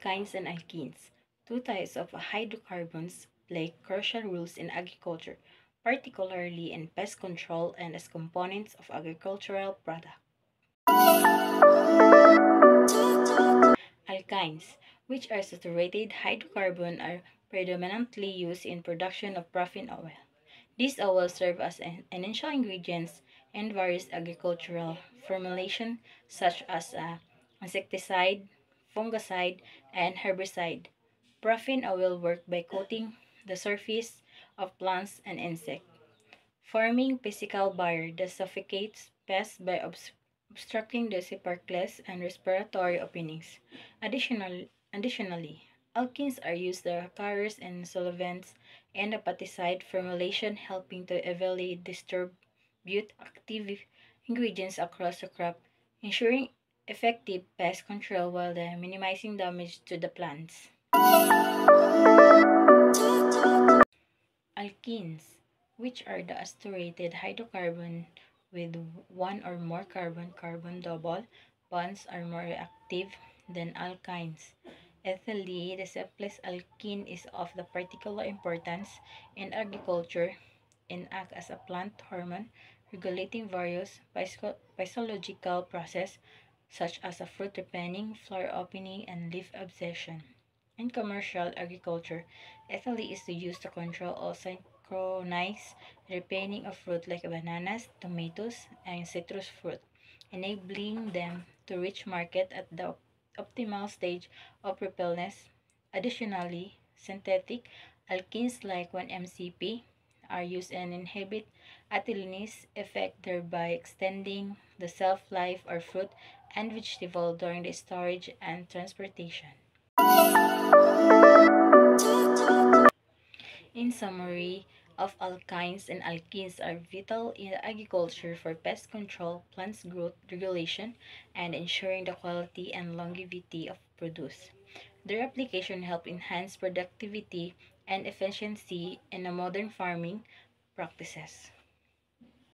Alkynes and alkenes, two types of hydrocarbons, play crucial roles in agriculture, particularly in pest control and as components of agricultural products. Alkynes, which are saturated hydrocarbons, are predominantly used in production of paraffin oil. These oils serve as initial ingredients in various agricultural formulations such as insecticide, fungicide, and herbicide. Paraffin oil works by coating the surface of plants and insects, forming physical barrier that suffocates pests by obstructing the sparklets and respiratory openings. Additionally, alkenes are used as carriers and solvents in the pesticide formulation, helping to evenly distribute active ingredients across the crop, ensuring effective pest control while minimizing damage to the plants. Alkenes, which are the saturated hydrocarbon with one or more carbon-carbon double bonds, are more reactive than alkynes. Ethylene, the simplest alkene, is of the particular importance in agriculture and act as a plant hormone regulating various physiological processes such as a fruit ripening, flower opening, and leaf abscission. In commercial agriculture, ethylene is used to control or synchronize ripening of fruit like bananas, tomatoes, and citrus fruit, enabling them to reach market at the optimal stage of ripeness. Additionally, synthetic alkenes like 1-MCP are used and inhibit ethylene's effect, thereby extending the shelf life of fruit and vegetable during the storage and transportation. In summary, of alkynes and alkenes are vital in agriculture for pest control, plants growth regulation, and ensuring the quality and longevity of produce. Their application help enhance productivity and efficiency in the modern farming practices.